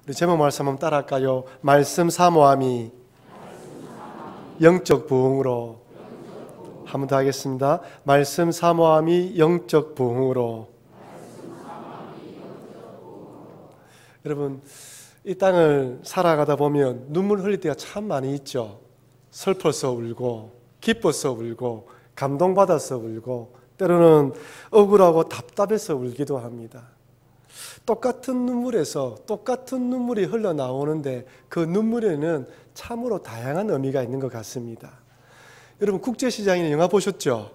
우리 제목 말씀 한번 따라할까요? 말씀 사모함이 영적 부흥으로. 한 번 더 하겠습니다. 말씀 사모함이 영적 부흥으로. 여러분, 이 땅을 살아가다 보면 눈물 흘릴 때가 참 많이 있죠. 슬퍼서 울고, 기뻐서 울고, 감동받아서 울고, 때로는 억울하고 답답해서 울기도 합니다. 똑같은 눈물에서 똑같은 눈물이 흘러나오는데 그 눈물에는 참으로 다양한 의미가 있는 것 같습니다. 여러분, 국제시장이나 영화 보셨죠?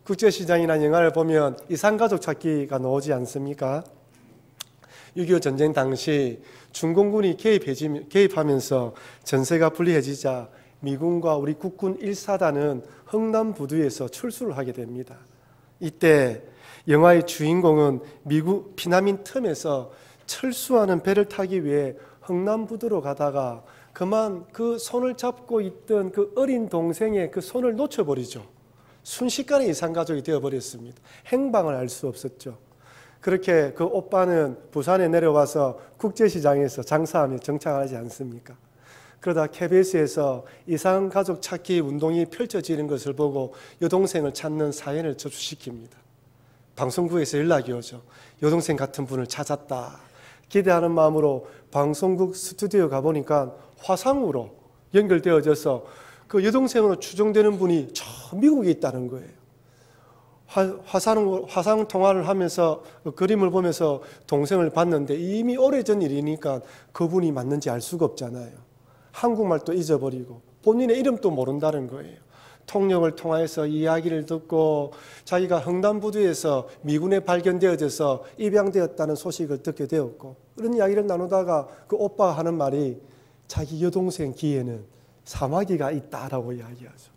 국제시장이나 영화를 보면 이산가족 찾기가 나오지 않습니까? 6.25 전쟁 당시 중공군이 개입하면서 전세가 불리해지자 미군과 우리 국군 1사단은 흥남부두에서 철수를 하게 됩니다. 이때 영화의 주인공은 미국 피난민 틈에서 철수하는 배를 타기 위해 흥남부두로 가다가 그만 그 손을 잡고 있던 그 어린 동생의 그 손을 놓쳐버리죠. 순식간에 이산가족이 되어버렸습니다. 행방을 알 수 없었죠. 그렇게 그 오빠는 부산에 내려와서 국제시장에서 장사하며 정착하지 않습니까? 그러다 KBS에서 이산가족 찾기 운동이 펼쳐지는 것을 보고 여동생을 찾는 사연을 접수시킵니다. 방송국에서 연락이 오죠. 여동생 같은 분을 찾았다. 기대하는 마음으로 방송국 스튜디오 가보니까 화상으로 연결되어져서 그 여동생으로 추정되는 분이 저 미국에 있다는 거예요. 화상 통화를 하면서 그림을 보면서 동생을 봤는데 이미 오래전 일이니까 그분이 맞는지 알 수가 없잖아요. 한국말도 잊어버리고 본인의 이름도 모른다는 거예요. 통역을 통해서 이야기를 듣고 자기가 흥남부두에서 미군에 발견되어져서 입양되었다는 소식을 듣게 되었고, 그런 이야기를 나누다가 그 오빠가 하는 말이 자기 여동생 귀에는 사마귀가 있다라고 이야기하죠.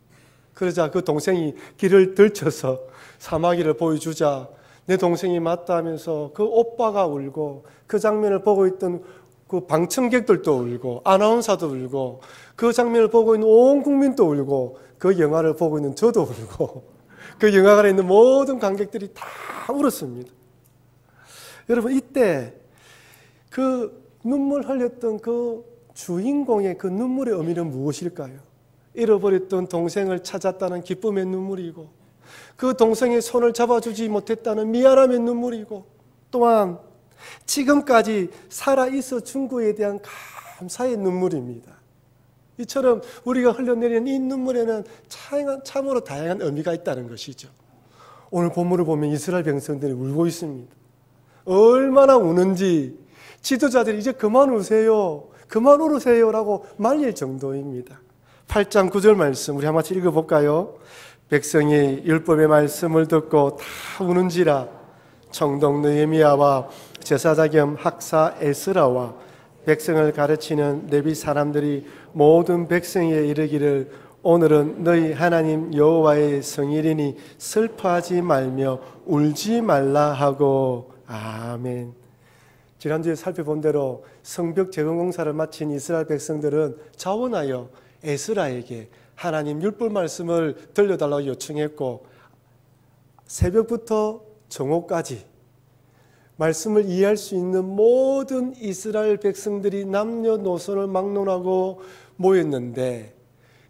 그러자 그 동생이 귀를 들쳐서 사마귀를 보여주자 내 동생이 맞다면서 그 오빠가 울고, 그 장면을 보고 있던 그 방청객들도 울고, 아나운서도 울고, 그 장면을 보고 있는 온 국민도 울고, 그 영화를 보고 있는 저도 울고, 그 영화관에 있는 모든 관객들이 다 울었습니다. 여러분, 이때 그 눈물 흘렸던 그 주인공의 그 눈물의 의미는 무엇일까요? 잃어버렸던 동생을 찾았다는 기쁨의 눈물이고, 그 동생의 손을 잡아주지 못했다는 미안함의 눈물이고, 또한 지금까지 살아있어 준 것에 대한 감사의 눈물입니다. 이처럼 우리가 흘려내리는 이 눈물에는 참으로 다양한 의미가 있다는 것이죠. 오늘 본문을 보면 이스라엘 백성들이 울고 있습니다. 얼마나 우는지 지도자들이 이제 그만 우세요, 그만 울으세요 라고 말릴 정도입니다. 8장 9절 말씀 우리 한번 읽어볼까요? 백성이 율법의 말씀을 듣고 다 우는지라. 청동 느헤미야와 제사장 겸 학사 에스라와 백성을 가르치는 레위 사람들이 모든 백성에 이르기를 오늘은 너희 하나님 여호와의 성일이니 슬퍼하지 말며 울지 말라 하고. 아멘. 지난주에 살펴본 대로 성벽 재건 공사를 마친 이스라엘 백성들은 자원하여 에스라에게 하나님 율법 말씀을 들려달라고 요청했고, 새벽부터 정오까지 말씀을 이해할 수 있는 모든 이스라엘 백성들이 남녀노소를 막론하고 모였는데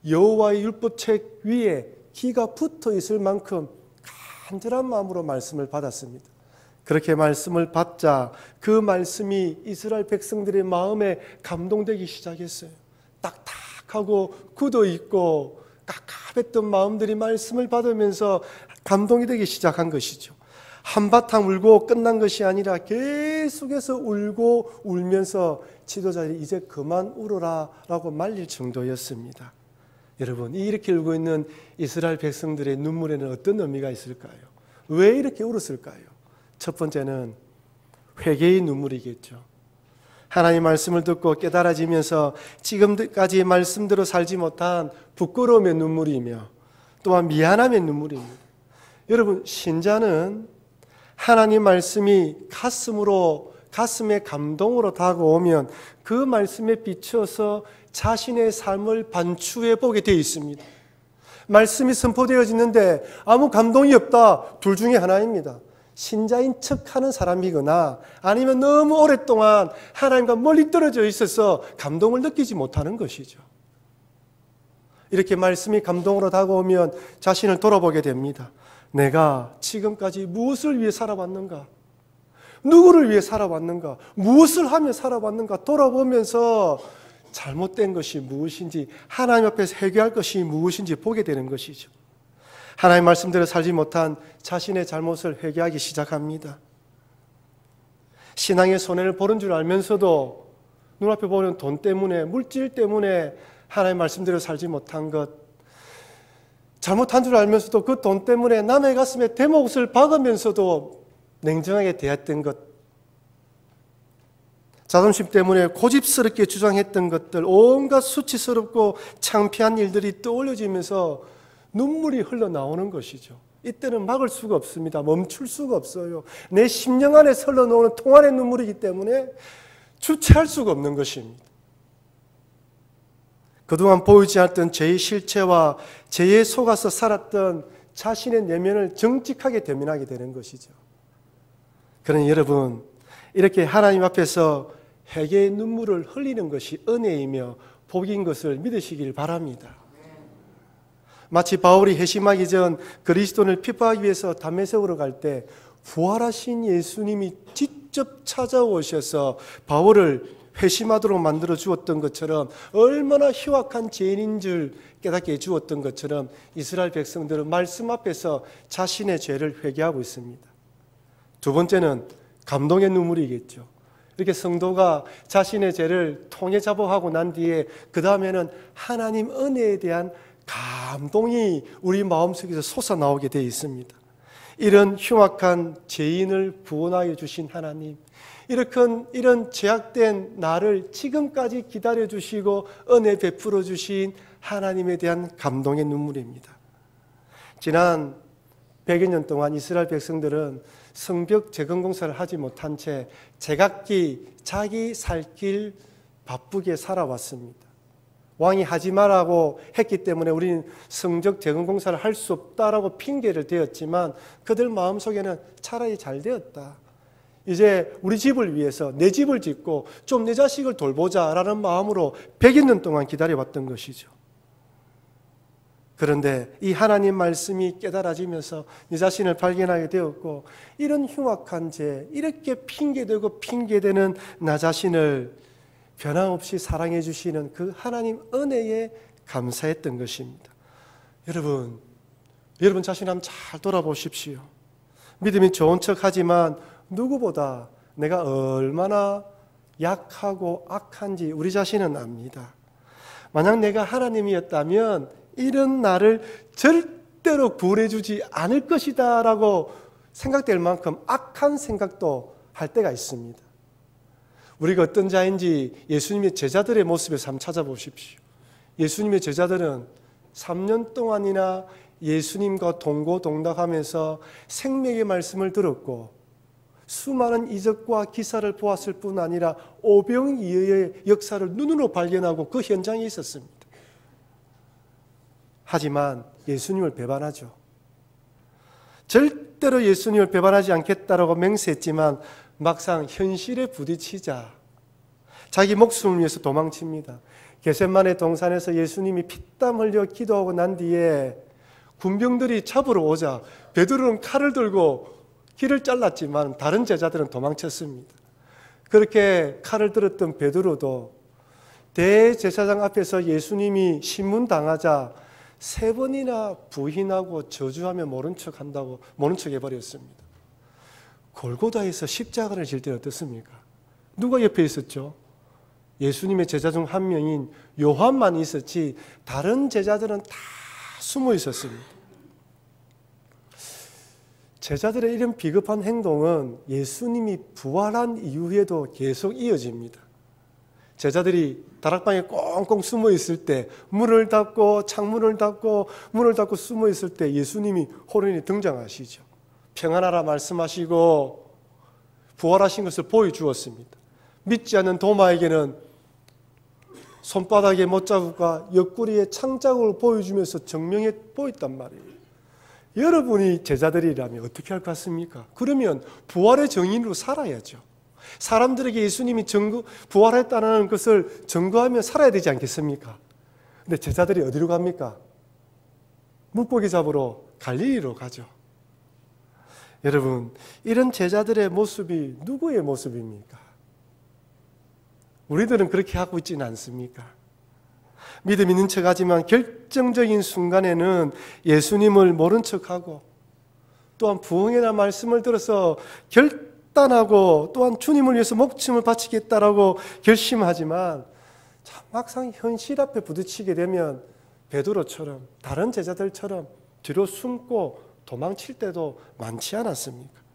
여호와의 율법책 위에 기가 붙어 있을 만큼 간절한 마음으로 말씀을 받았습니다. 그렇게 말씀을 받자 그 말씀이 이스라엘 백성들의 마음에 감동되기 시작했어요. 딱딱하고 굳어있고 깝깝했던 마음들이 말씀을 받으면서 감동이 되기 시작한 것이죠. 한바탕 울고 끝난 것이 아니라 계속해서 울고 울면서 지도자들이 이제 그만 울어라 라고 말릴 정도였습니다. 여러분, 이렇게 울고 있는 이스라엘 백성들의 눈물에는 어떤 의미가 있을까요? 왜 이렇게 울었을까요? 첫 번째는 회개의 눈물이겠죠. 하나님 말씀을 듣고 깨달아지면서 지금까지 말씀대로 살지 못한 부끄러움의 눈물이며 또한 미안함의 눈물입니다. 여러분, 신자는 하나님 말씀이 가슴에 감동으로 다가오면 그 말씀에 비춰서 자신의 삶을 반추해 보게 되어 있습니다. 말씀이 선포되어지는데 아무 감동이 없다, 둘 중에 하나입니다. 신자인 척하는 사람이거나 아니면 너무 오랫동안 하나님과 멀리 떨어져 있어서 감동을 느끼지 못하는 것이죠. 이렇게 말씀이 감동으로 다가오면 자신을 돌아보게 됩니다. 내가 지금까지 무엇을 위해 살아왔는가? 누구를 위해 살아왔는가? 무엇을 하며 살아왔는가? 돌아보면서 잘못된 것이 무엇인지, 하나님 앞에서 회개할 것이 무엇인지 보게 되는 것이죠. 하나님 말씀대로 살지 못한 자신의 잘못을 회개하기 시작합니다. 신앙의 손해를 보는 줄 알면서도 눈앞에 보는 돈 때문에, 물질 때문에 하나님 말씀대로 살지 못한 것, 잘못한 줄 알면서도 그 돈 때문에 남의 가슴에 대못을 박으면서도 냉정하게 대했던 것, 자존심 때문에 고집스럽게 주장했던 것들, 온갖 수치스럽고 창피한 일들이 떠올려지면서 눈물이 흘러나오는 것이죠. 이때는 막을 수가 없습니다. 멈출 수가 없어요. 내 심령 안에 흘러나오는 통안의 눈물이기 때문에 주체할 수가 없는 것입니다. 그동안 보이지 않았던 죄의 실체와 죄에 속아서 살았던 자신의 내면을 정직하게 대면하게 되는 것이죠. 그러니 여러분, 이렇게 하나님 앞에서 회개의 눈물을 흘리는 것이 은혜이며 복인 것을 믿으시길 바랍니다. 마치 바울이 회심하기 전 그리스도인을 핍박하기 위해서 다메섹으로 갈 때 부활하신 예수님이 직접 찾아오셔서 바울을 회심하도록 만들어 주었던 것처럼, 얼마나 희박한 죄인인 줄 깨닫게 해주었던 것처럼 이스라엘 백성들은 말씀 앞에서 자신의 죄를 회개하고 있습니다. 두 번째는 감동의 눈물이겠죠. 이렇게 성도가 자신의 죄를 통해 자복하고 난 뒤에 그 다음에는 하나님 은혜에 대한 감동이 우리 마음속에서 솟아나오게 되어 있습니다. 이런 흉악한 죄인을 구원하여 주신 하나님, 이런 죄악된 나를 지금까지 기다려주시고 은혜 베풀어 주신 하나님에 대한 감동의 눈물입니다. 지난 100여 년 동안 이스라엘 백성들은 성벽 재건공사를 하지 못한 채 제각기 자기 살 길 바쁘게 살아왔습니다. 왕이 하지 말라고 했기 때문에 우리는 성벽 재건공사를 할 수 없다라고 핑계를 대었지만 그들 마음속에는 차라리 잘 되었다. 이제 우리 집을 위해서 내 집을 짓고 좀 내 자식을 돌보자라는 마음으로 100여 년 동안 기다려왔던 것이죠. 그런데 이 하나님 말씀이 깨달아지면서 내 자신을 발견하게 되었고, 이런 흉악한 죄, 이렇게 핑계대고 핑계대는 나 자신을 변함없이 사랑해 주시는 그 하나님 은혜에 감사했던 것입니다. 여러분 자신 한번 잘 돌아보십시오. 믿음이 좋은 척하지만 누구보다 내가 얼마나 약하고 악한지 우리 자신은 압니다. 만약 내가 하나님이었다면 이런 나를 절대로 구원해 주지 않을 것이다 라고 생각될 만큼 악한 생각도 할 때가 있습니다. 우리가 어떤 자인지 예수님의 제자들의 모습에서 한번 찾아보십시오. 예수님의 제자들은 3년 동안이나 예수님과 동고동락하면서 생명의 말씀을 들었고 수많은 이적과 기사를 보았을 뿐 아니라 오병이어의 역사를 눈으로 발견하고 그 현장에 있었습니다. 하지만 예수님을 배반하죠. 절대로 예수님을 배반하지 않겠다라고 맹세했지만 막상 현실에 부딪히자 자기 목숨을 위해서 도망칩니다. 겟세마네 동산에서 예수님이 피땀 흘려 기도하고 난 뒤에 군병들이 잡으러 오자 베드로는 칼을 들고 길을 잘랐지만 다른 제자들은 도망쳤습니다. 그렇게 칼을 들었던 베드로도 대제사장 앞에서 예수님이 신문당하자 3번이나 부인하고 저주하며 모른 척 해버렸습니다. 골고다에서 십자가를 질 때 어떻습니까? 누가 옆에 있었죠? 예수님의 제자 중 한 명인 요한만 있었지 다른 제자들은 다 숨어 있었습니다. 제자들의 이런 비겁한 행동은 예수님이 부활한 이후에도 계속 이어집니다. 제자들이 다락방에 꽁꽁 숨어 있을 때 문을 닫고 창문을 닫고 문을 닫고 숨어 있을 때 예수님이 호련히 등장하시죠. 평안하라 말씀하시고 부활하신 것을 보여주었습니다. 믿지 않는 도마에게는 손바닥에 못자국과 옆구리에 창자국을 보여주면서 증명해 보였단 말이에요. 여러분이 제자들이라면 어떻게 할 것 같습니까? 그러면 부활의 증인으로 살아야죠. 사람들에게 예수님이 부활했다는 것을 증거하며 살아야 되지 않겠습니까? 근데 제자들이 어디로 갑니까? 물고기 잡으러 갈릴리로 가죠. 여러분, 이런 제자들의 모습이 누구의 모습입니까? 우리들은 그렇게 하고 있지는 않습니까? 믿음 있는 척하지만 결정적인 순간에는 예수님을 모른 척하고 또한 부흥의 날 말씀을 들어서 결단하고 또한 주님을 위해서 목숨을 바치겠다라고 결심하지만 참 막상 현실 앞에 부딪히게 되면 베드로처럼 다른 제자들처럼 뒤로 숨고 도망칠 때도 많지 않았습니까?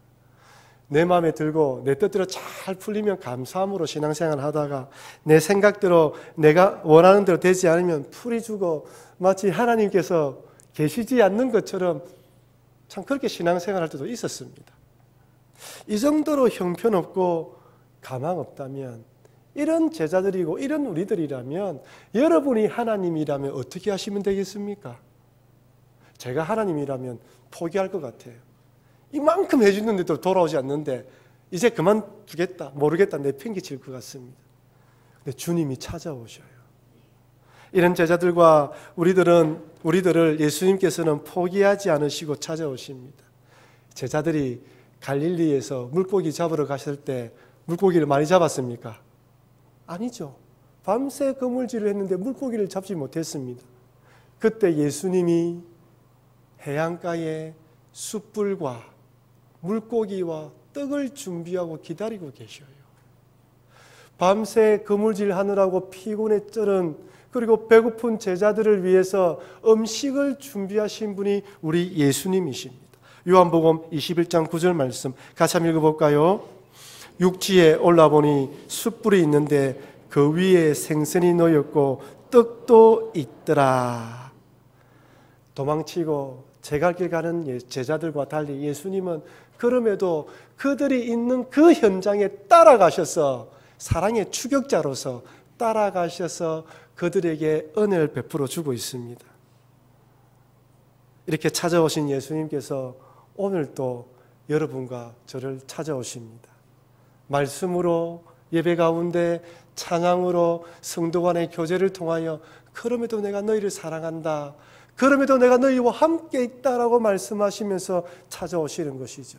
내 마음에 들고 내 뜻대로 잘 풀리면 감사함으로 신앙생활을 하다가 내 생각대로 내가 원하는 대로 되지 않으면 풀이 주고 마치 하나님께서 계시지 않는 것처럼 참 그렇게 신앙생활할 때도 있었습니다. 이 정도로 형편없고 가망 없다면 이런 제자들이고 이런 우리들이라면 여러분이 하나님이라면 어떻게 하시면 되겠습니까? 제가 하나님이라면 포기할 것 같아요. 이만큼 해주는데도 돌아오지 않는데 이제 그만두겠다, 모르겠다 내팽개칠 것 같습니다. 근데 주님이 찾아오셔요. 이런 제자들과 우리들을 예수님께서는 포기하지 않으시고 찾아오십니다. 제자들이 갈릴리에서 물고기 잡으러 가실 때 물고기를 많이 잡았습니까? 아니죠. 밤새 그물질을 했는데 물고기를 잡지 못했습니다. 그때 예수님이 해안가에 숯불과 물고기와 떡을 준비하고 기다리고 계셔요. 밤새 그물질 하느라고 피곤에 쩔은 그리고 배고픈 제자들을 위해서 음식을 준비하신 분이 우리 예수님이십니다. 요한복음 21장 9절 말씀 같이 한번 읽어볼까요? 육지에 올라보니 숯불이 있는데 그 위에 생선이 놓였고 떡도 있더라. 도망치고 제갈길 가는 제자들과 달리 예수님은 그럼에도 그들이 있는 그 현장에 따라가셔서 사랑의 추격자로서 따라가셔서 그들에게 은혜를 베풀어 주고 있습니다. 이렇게 찾아오신 예수님께서 오늘도 여러분과 저를 찾아오십니다. 말씀으로 예배 가운데 찬양으로 성도 간의 교제를 통하여 그럼에도 내가 너희를 사랑한다. 그럼에도 내가 너희와 함께 있다라고 말씀하시면서 찾아오시는 것이죠.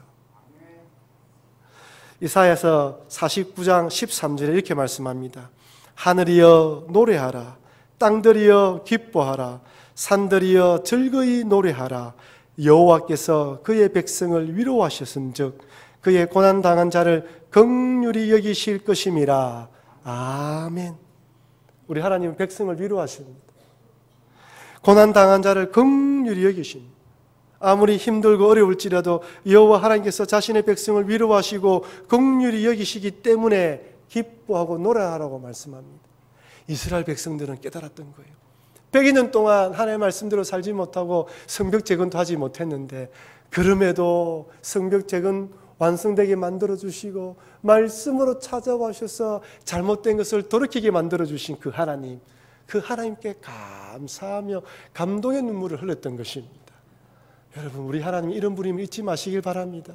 이사야서 49장 13절에 이렇게 말씀합니다. 하늘이여 노래하라. 땅들이여 기뻐하라. 산들이여 즐거이 노래하라. 여호와께서 그의 백성을 위로하셨은즉 그의 고난당한 자를 긍휼히 여기실 것임이라. 아멘. 우리 하나님은 백성을 위로하십니다. 고난당한 자를 긍휼히 여기십니다. 아무리 힘들고 어려울지라도 여호와 하나님께서 자신의 백성을 위로하시고 긍휼히 여기시기 때문에 기뻐하고 노래하라고 말씀합니다. 이스라엘 백성들은 깨달았던 거예요. 100년 동안 하나님의 말씀대로 살지 못하고 성벽재건도 하지 못했는데 그럼에도 성벽재건 완성되게 만들어주시고 말씀으로 찾아와셔서 잘못된 것을 돌이키게 만들어주신 그 하나님, 그 하나님께 감사하며 감동의 눈물을 흘렸던 것입니다. 여러분, 우리 하나님 이런 분임을 잊지 마시길 바랍니다.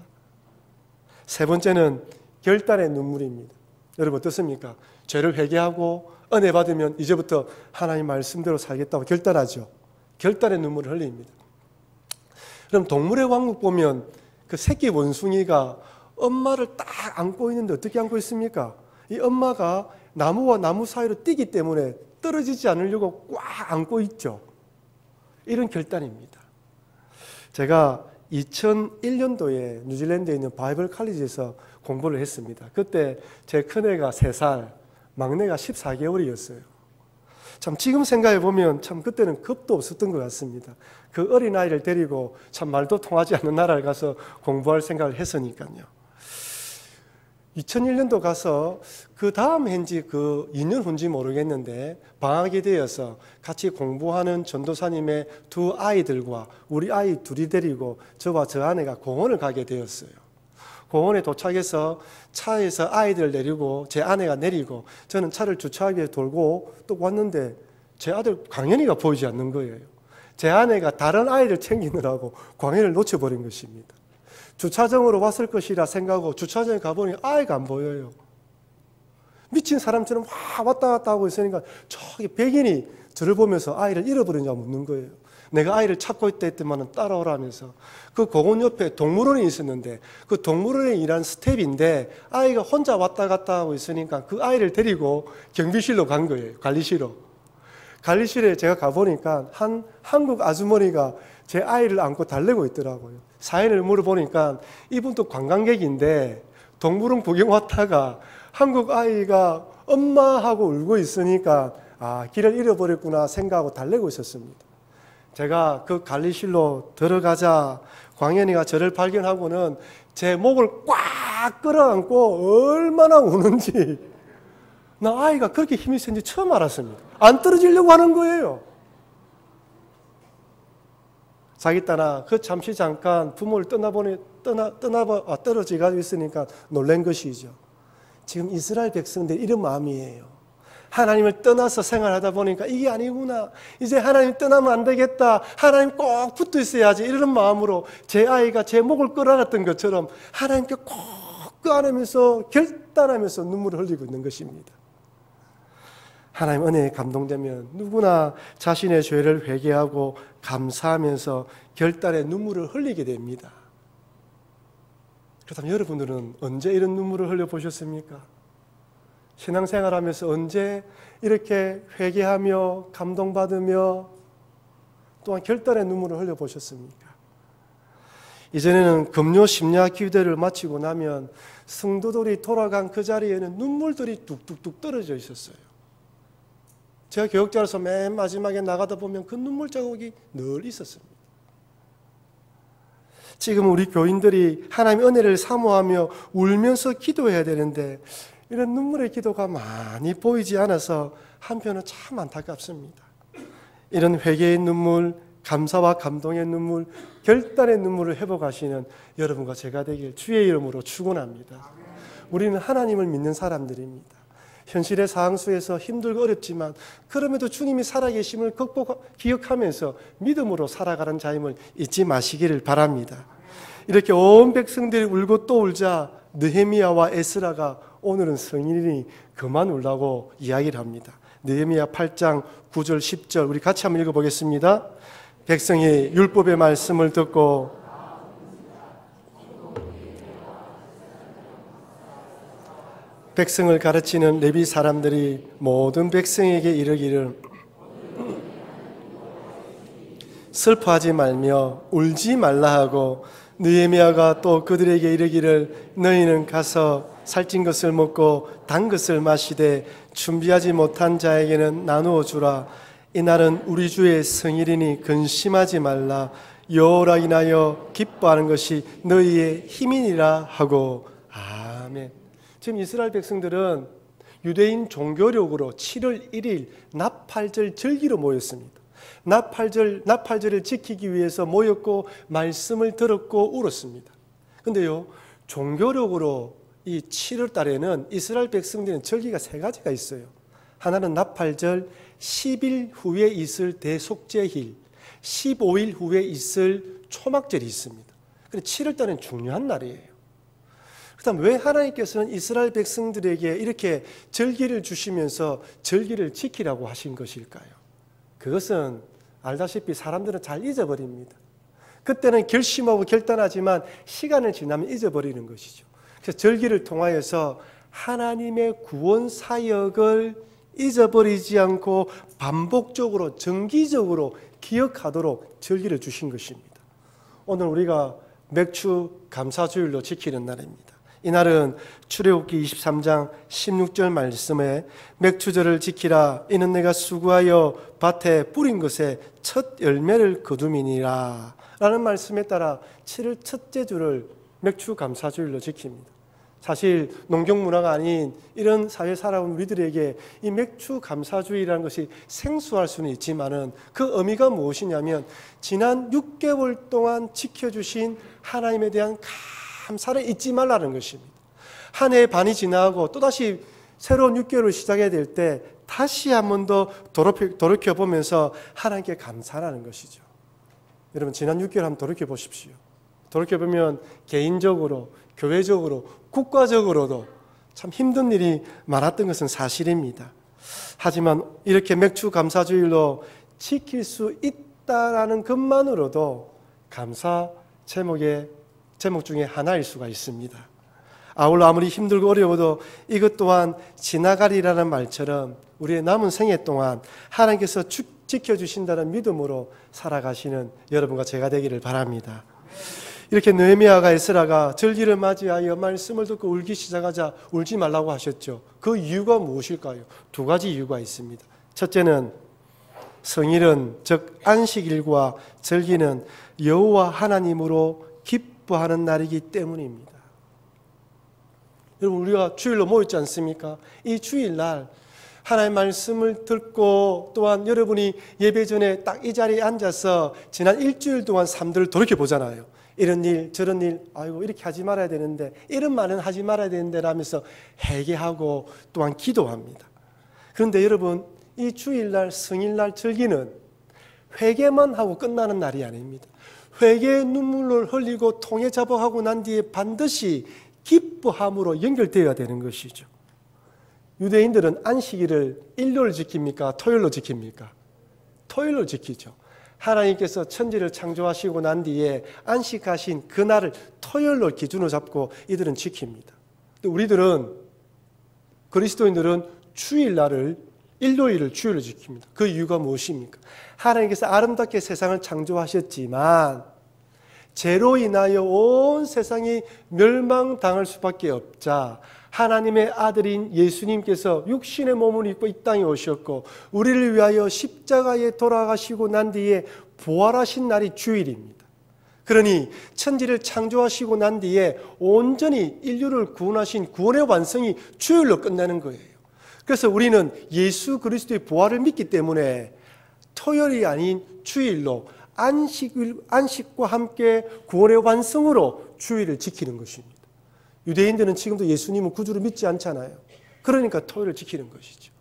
세 번째는 결단의 눈물입니다. 여러분 어떻습니까? 죄를 회개하고 은혜 받으면 이제부터 하나님 말씀대로 살겠다고 결단하죠. 결단의 눈물을 흘립니다. 그럼 동물의 왕국 보면 그 새끼 원숭이가 엄마를 딱 안고 있는데 어떻게 안고 있습니까? 이 엄마가 나무와 나무 사이로 뛰기 때문에 떨어지지 않으려고 꽉 안고 있죠. 이런 결단입니다. 제가 2001년도에 뉴질랜드에 있는 바이블 칼리지에서 공부를 했습니다. 그때 제 큰애가 3살, 막내가 14개월이었어요. 참 지금 생각해 보면 참 그때는 겁도 없었던 것 같습니다. 그 어린아이를 데리고 참 말도 통하지 않는 나라를 가서 공부할 생각을 했으니까요. 2001년도 가서 그 다음 해인지 그 2년 후인지 모르겠는데 방학이 되어서 같이 공부하는 전도사님의 두 아이들과 우리 아이 둘이 데리고 저와 저 아내가 공원을 가게 되었어요. 공원에 도착해서 차에서 아이들을 내리고 제 아내가 내리고 저는 차를 주차하기 위해 돌고 또 왔는데 제 아들 강현이가 보이지 않는 거예요. 제 아내가 다른 아이를 챙기느라고 광야를 놓쳐버린 것입니다. 주차장으로 왔을 것이라 생각하고 주차장에 가보니 아이가 안 보여요. 미친 사람처럼 막 왔다 갔다 하고 있으니까 저기 백인이 저를 보면서 아이를 잃어버렸냐고 묻는 거예요. 내가 아이를 찾고 있다 했더만 따라오라면서. 그 공원 옆에 동물원이 있었는데 그 동물원에 일한 스텝인데 아이가 혼자 왔다 갔다 하고 있으니까 그 아이를 데리고 경비실로 간 거예요. 관리실로. 관리실에 제가 가보니까 한 한국 아주머니가 제 아이를 안고 달래고 있더라고요. 사연을 물어보니까 이분도 관광객인데 동물원 구경 왔다가 한국 아이가 엄마하고 울고 있으니까 길을 잃어버렸구나 생각하고 달래고 있었습니다. 제가 그 관리실로 들어가자 광현이가 저를 발견하고는 제 목을 꽉 끌어안고 얼마나 우는지, 나 아이가 그렇게 힘이 센지 처음 알았습니다. 안 떨어지려고 하는 거예요. 자기 딸아, 그 잠시 잠깐 부모를 떨어지고 있으니까 놀란 것이죠. 지금 이스라엘 백성들 이런 마음이에요. 하나님을 떠나서 생활하다 보니까 이게 아니구나. 이제 하나님 떠나면 안 되겠다. 하나님 꼭 붙어 있어야지. 이런 마음으로 제 아이가 제 목을 끌어안았던 것처럼 하나님께 꼭 껴안으면서 결단하면서 눈물을 흘리고 있는 것입니다. 하나님 은혜에 감동되면 누구나 자신의 죄를 회개하고 감사하면서 결단의 눈물을 흘리게 됩니다. 그렇다면 여러분들은 언제 이런 눈물을 흘려보셨습니까? 신앙생활하면서 언제 이렇게 회개하며 감동받으며 또한 결단의 눈물을 흘려보셨습니까? 이전에는 금요 심야 기도를 마치고 나면 성도들이 돌아간 그 자리에는 눈물들이 뚝뚝뚝 떨어져 있었어요. 제가 교역자로서 맨 마지막에 나가다 보면 그 눈물 자국이 늘 있었습니다. 지금 우리 교인들이 하나님의 은혜를 사모하며 울면서 기도해야 되는데 이런 눈물의 기도가 많이 보이지 않아서 한편은 참 안타깝습니다. 이런 회개의 눈물, 감사와 감동의 눈물, 결단의 눈물을 회복하시는 여러분과 제가 되길 주의 이름으로 축원합니다. 우리는 하나님을 믿는 사람들입니다. 현실의 상황 속에서 힘들고 어렵지만 그럼에도 주님이 살아계심을 기억하면서 믿음으로 살아가는 자임을 잊지 마시기를 바랍니다. 이렇게 온 백성들이 울고 또 울자 느헤미야와 에스라가 오늘은 성인이니 그만 울라고 이야기를 합니다. 느헤미야 8장 9절 10절 우리 같이 한번 읽어보겠습니다. 백성이 율법의 말씀을 듣고 백성을 가르치는 레위 사람들이 모든 백성에게 이르기를 슬퍼하지 말며 울지 말라 하고 느헤미야가 또 그들에게 이르기를 너희는 가서 살찐 것을 먹고 단 것을 마시되 준비하지 못한 자에게는 나누어 주라. 이날은 우리 주의 성일이니 근심하지 말라. 여호와로 인하여 기뻐하는 것이 너희의 힘이니라 하고. 아멘. 지금 이스라엘 백성들은 유대인 종교력으로 7월 1일 나팔절 절기로 모였습니다. 나팔절을 지키기 위해서 모였고 말씀을 들었고 울었습니다. 그런데요, 종교력으로 이 7월 달에는 이스라엘 백성들은 절기가 3가지가 있어요. 하나는 나팔절, 10일 후에 있을 대속죄일, 15일 후에 있을 초막절이 있습니다. 그런데 7월 달은 중요한 날이에요. 그렇다면 왜 하나님께서는 이스라엘 백성들에게 이렇게 절기를 주시면서 절기를 지키라고 하신 것일까요? 그것은 알다시피 사람들은 잘 잊어버립니다. 그때는 결심하고 결단하지만 시간을 지나면 잊어버리는 것이죠. 그래서 절기를 통하여서 하나님의 구원 사역을 잊어버리지 않고 반복적으로 정기적으로 기억하도록 절기를 주신 것입니다. 오늘 우리가 맥주 감사주일로 지키는 날입니다. 이날은 출애굽기 23장 16절 말씀에 맥주절을 지키라. 이는 내가 수고하여 밭에 뿌린 것에 첫 열매를 거둠이니라 라는 말씀에 따라 7월 첫째 주를 맥주 감사주일로 지킵니다. 사실 농경 문화가 아닌 이런 사회에 살아온 우리들에게 이 맥주 감사주일이라는 것이 생소할 수는 있지만은 그 의미가 무엇이냐면 지난 6개월 동안 지켜주신 하나님에 대한 감사를 잊지 말라는 것입니다. 한 해의 반이 지나고 또다시 새로운 6개월을 시작해야 될 때 다시 한 번 더 돌이켜보면서 하나님께 감사하는 것이죠. 여러분 지난 6개월 한번 돌이켜 보십시오. 돌이켜 보면 개인적으로, 교회적으로, 국가적으로도 참 힘든 일이 많았던 것은 사실입니다. 하지만 이렇게 맥주 감사주일로 지킬 수 있다라는 것만으로도 감사 제목 중에 하나일 수가 있습니다. 아울러 아무리 힘들고 어려워도 이것 또한 지나가리라는 말처럼 우리의 남은 생애 동안 하나님께서 지켜주신다는 믿음으로 살아가시는 여러분과 제가 되기를 바랍니다. 이렇게 느헤미야가 에스라가 절기를 맞이하여 말씀을 듣고 울기 시작하자 울지 말라고 하셨죠. 그 이유가 무엇일까요? 두 가지 이유가 있습니다. 첫째는 성일은 즉 안식일과 절기는 여호와 하나님으로 기뻐하는 날이기 때문입니다. 여러분 우리가 주일로 모였지 않습니까? 이 주일날 하나님의 말씀을 듣고 또한 여러분이 예배 전에 딱 이 자리에 앉아서 지난 일주일 동안 삶들을 돌이켜보잖아요. 이런 일 저런 일 아이고 이렇게 하지 말아야 되는데 이런 말은 하지 말아야 되는데 라면서 회개하고 또한 기도합니다. 그런데 여러분 이 주일날 성일날 절기는 회개만 하고 끝나는 날이 아닙니다. 회개의 눈물을 흘리고 통에 자복하고 난 뒤에 반드시 기뻐함으로 연결되어야 되는 것이죠. 유대인들은 안식일을 일요일 지킵니까? 토요일로 지킵니까? 토요일로 지키죠. 하나님께서 천지를 창조하시고 난 뒤에 안식하신 그날을 토요일로 기준으로 잡고 이들은 지킵니다. 우리들은 그리스도인들은 주일날을 일요일을 주일로 지킵니다. 그 이유가 무엇입니까? 하나님께서 아름답게 세상을 창조하셨지만 죄로 인하여 온 세상이 멸망당할 수밖에 없자 하나님의 아들인 예수님께서 육신의 몸을 입고 이 땅에 오셨고 우리를 위하여 십자가에 돌아가시고 난 뒤에 부활하신 날이 주일입니다. 그러니 천지를 창조하시고 난 뒤에 온전히 인류를 구원하신 구원의 완성이 주일로 끝나는 거예요. 그래서 우리는 예수 그리스도의 부활을 믿기 때문에 토요일이 아닌 주일로 안식과 함께 구원의 완성으로 주일을 지키는 것입니다. 유대인들은 지금도 예수님은 구주를 믿지 않잖아요. 그러니까 토요일을 지키는 것이죠.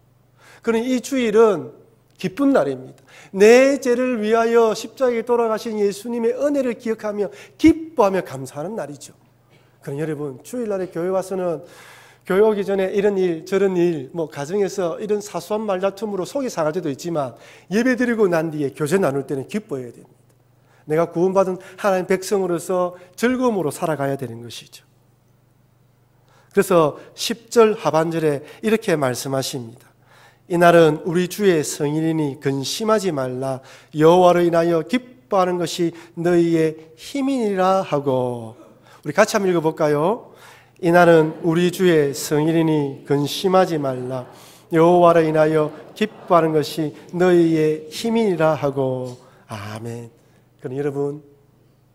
그러니 이 주일은 기쁜 날입니다. 내 죄를 위하여 십자가에 돌아가신 예수님의 은혜를 기억하며 기뻐하며 감사하는 날이죠. 그러니 여러분 주일날에 교회 와서는 교회 오기 전에 이런 일 저런 일 가정에서 이런 사소한 말다툼으로 속이 상할 때도 있지만 예배드리고 난 뒤에 교제 나눌 때는 기뻐해야 됩니다. 내가 구원받은 하나님 백성으로서 즐거움으로 살아가야 되는 것이죠. 그래서 10절 하반절에 이렇게 말씀하십니다. 이날은 우리 주의 성일이니 근심하지 말라. 여호와로 인하여 기뻐하는 것이 너희의 힘이니라 하고. 우리 같이 한번 읽어볼까요? 이날은 우리 주의 성일이니 근심하지 말라. 여호와로 인하여 기뻐하는 것이 너희의 힘이니라 하고. 아멘. 그럼 여러분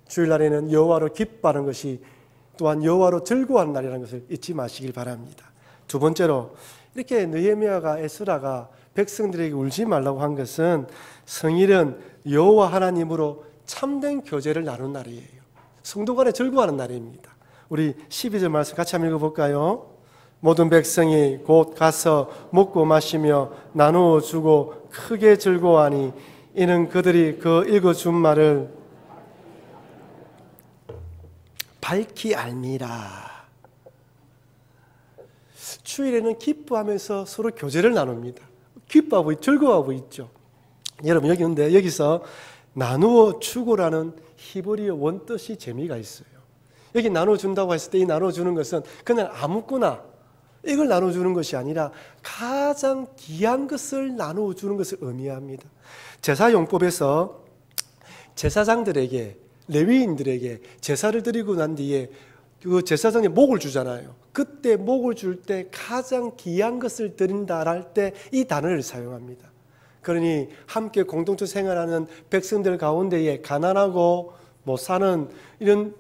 주일날에는 여호와로 기뻐하는 것이 또한 여호와로 즐거워하는 날이라는 것을 잊지 마시길 바랍니다. 두 번째로 이렇게 느헤미야가 에스라가 백성들에게 울지 말라고 한 것은 성일은 여호와 하나님으로 참된 교제를 나눈 날이에요. 성도 간에 즐거워하는 날입니다. 우리 12절 말씀 같이 한번 읽어볼까요? 모든 백성이 곧 가서 먹고 마시며 나누어 주고 크게 즐거워하니 이는 그들이 그 읽어준 말을 밝히 알미라. 주일에는 기뻐하면서 서로 교제를 나눕니다. 기뻐하고 즐거워하고 있죠. 여러분 여기서 나누어 주고라는 히브리어 원뜻이 재미가 있어요. 여기 나눠준다고 했을 때 이 나눠주는 것은 그냥 아무거나 이걸 나눠주는 것이 아니라 가장 귀한 것을 나눠주는 것을 의미합니다. 제사용법에서 제사장들에게 레위인들에게 제사를 드리고 난 뒤에 그 제사장이 목을 주잖아요. 그때 목을 줄 때 가장 귀한 것을 드린다 할 때 이 단어를 사용합니다. 그러니 함께 공동체 생활하는 백성들 가운데에 가난하고 못 사는 이런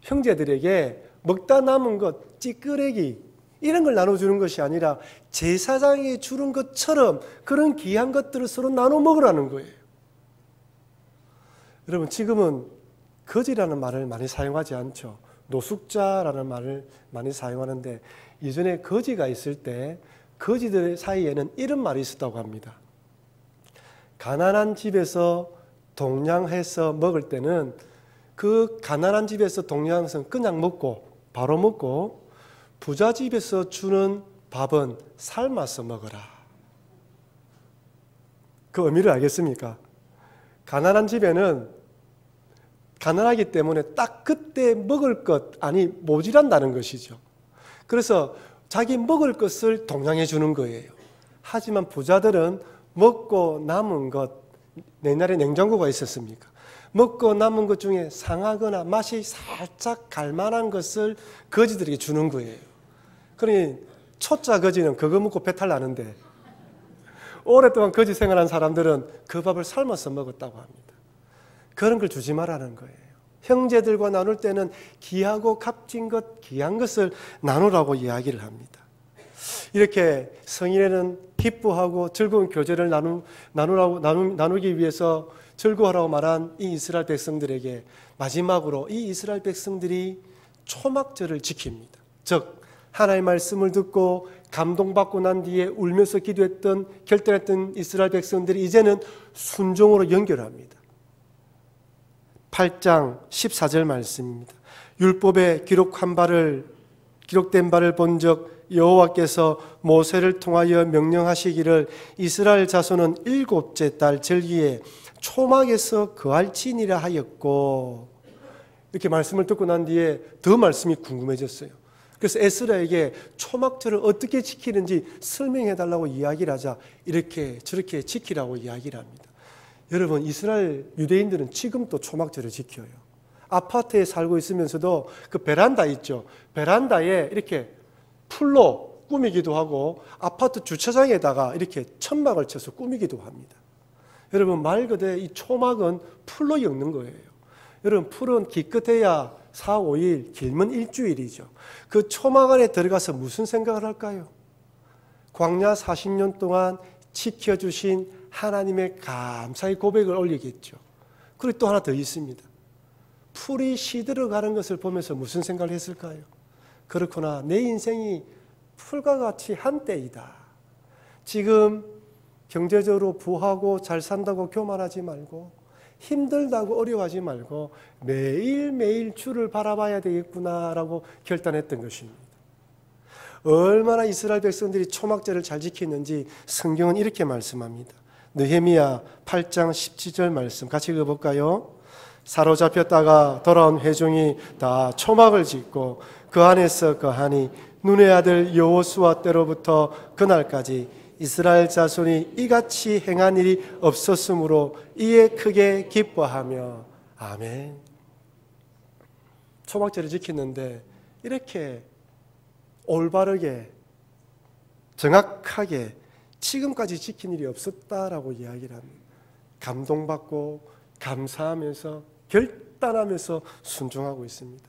형제들에게 먹다 남은 것, 찌끄레기 이런 걸 나눠주는 것이 아니라 제사장이 주는 것처럼 그런 귀한 것들을 서로 나눠 먹으라는 거예요. 여러분 지금은 거지라는 말을 많이 사용하지 않죠. 노숙자라는 말을 많이 사용하는데 예전에 거지가 있을 때 거지들 사이에는 이런 말이 있었다고 합니다. 가난한 집에서 동량해서 먹을 때는 그 가난한 집에서 동량해서 그냥 먹고 바로 먹고 부자 집에서 주는 밥은 삶아서 먹어라. 그 의미를 알겠습니까? 가난한 집에는 가난하기 때문에 딱 그때 먹을 것 아니 모자란다는 것이죠. 그래서 자기 먹을 것을 동량해 주는 거예요. 하지만 부자들은 먹고 남은 것, 옛날에 냉장고가 있었습니까? 먹고 남은 것 중에 상하거나 맛이 살짝 갈만한 것을 거지들에게 주는 거예요. 그러니 초짜 거지는 그거 먹고 배탈 나는데 오랫동안 거지 생활한 사람들은 그 밥을 삶아서 먹었다고 합니다. 그런 걸 주지 말라는 거예요. 형제들과 나눌 때는 귀하고 값진 것, 귀한 것을 나누라고 이야기를 합니다. 이렇게 성인에는 기뻐하고 즐거운 교제를 나누기 위해서 즐거워하라고 말한 이 이스라엘 백성들에게 마지막으로 이 이스라엘 백성들이 초막절을 지킵니다. 즉 하나님의 말씀을 듣고 감동받고 난 뒤에 울면서 기도했던 결단했던 이스라엘 백성들이 이제는 순종으로 연결합니다. 8장 14절 말씀입니다. 율법에 기록된 바를 본즉 여호와께서 모세를 통하여 명령하시기를 이스라엘 자손은 7째 달 절기에 초막에서 거할지니라 하였고, 이렇게 말씀을 듣고 난 뒤에 더 말씀이 궁금해졌어요. 그래서 에스라에게 초막절을 어떻게 지키는지 설명해 달라고 이야기를 하자 이렇게 저렇게 지키라고 이야기를 합니다. 여러분, 이스라엘 유대인들은 지금도 초막절을 지켜요. 아파트에 살고 있으면서도 그 베란다 있죠. 베란다에 이렇게 풀로 꾸미기도 하고 아파트 주차장에다가 이렇게 천막을 쳐서 꾸미기도 합니다. 여러분, 말 그대로 이 초막은 풀로 엮는 거예요. 여러분, 풀은 기껏해야 4, 5일, 길면 일주일이죠. 그 초막 안에 들어가서 무슨 생각을 할까요? 광야 40년 동안 지켜주신 하나님의 감사의 고백을 올리겠죠. 그리고 또 하나 더 있습니다. 풀이 시들어가는 것을 보면서 무슨 생각을 했을까요? 그렇구나, 내 인생이 풀과 같이 한때이다. 지금 경제적으로 부하고 잘 산다고 교만하지 말고 힘들다고 어려워하지 말고 매일매일 주를 바라봐야 되겠구나라고 결단했던 것입니다. 얼마나 이스라엘 백성들이 초막절을 잘 지켰는지 성경은 이렇게 말씀합니다. 느헤미야 8장 17절 말씀 같이 읽어볼까요? 사로잡혔다가 돌아온 회중이 다 초막을 짓고 그 안에서 거하니 눈의 아들 여호수아 때로부터 그날까지 이스라엘 자손이 이같이 행한 일이 없었으므로 이에 크게 기뻐하며. 아멘. 초막절을 지켰는데 이렇게 올바르게 정확하게 지금까지 지킨 일이 없었다라고 이야기를 합니다. 감동받고 감사하면서 결단하면서 순종하고 있습니다.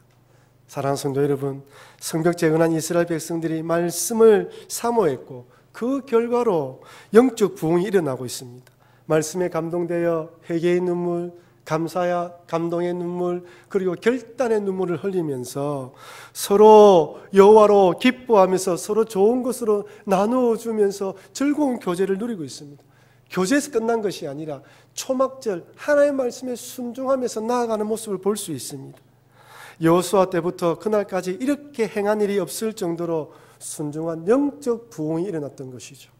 사랑하는 성도 여러분, 성벽제에 응한 이스라엘 백성들이 말씀을 사모했고 그 결과로 영적 부흥이 일어나고 있습니다. 말씀에 감동되어 회개의 눈물, 감동의 눈물, 그리고 결단의 눈물을 흘리면서 서로 여호와로 기뻐하면서 서로 좋은 것으로 나누어 주면서 즐거운 교제를 누리고 있습니다. 교제에서 끝난 것이 아니라 초막절 하나님의 말씀에 순종하면서 나아가는 모습을 볼 수 있습니다. 여호수아 때부터 그날까지 이렇게 행한 일이 없을 정도로 순종한 영적 부흥이 일어났던 것이죠.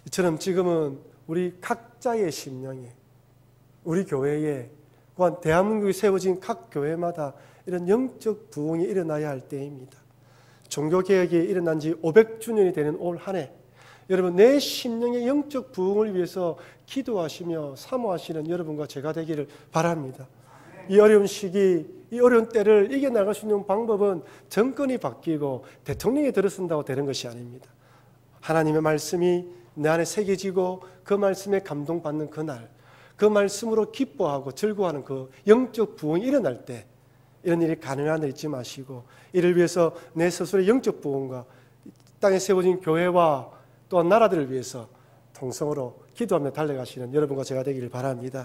이처럼 지금은 우리 각자의 심령에, 우리 교회에, 또한 대한민국에 세워진 각 교회마다 이런 영적 부흥이 일어나야 할 때입니다. 종교개혁이 일어난 지 500주년이 되는 올 한 해, 여러분 내 심령의 영적 부흥을 위해서 기도하시며 사모하시는 여러분과 제가 되기를 바랍니다. 이 어려운 시기, 이 어려운 때를 이겨나갈 수 있는 방법은 정권이 바뀌고 대통령이 들어선다고 되는 것이 아닙니다. 하나님의 말씀이 내 안에 새겨지고 그 말씀에 감동받는 그날, 그 말씀으로 기뻐하고 즐거워하는 그 영적 부흥이 일어날 때 이런 일이 가능한 일 잊지 마시고 이를 위해서 내 스스로의 영적 부흥과 땅에 세워진 교회와 또한 나라들을 위해서 통성으로 기도하며 달려가시는 여러분과 제가 되기를 바랍니다.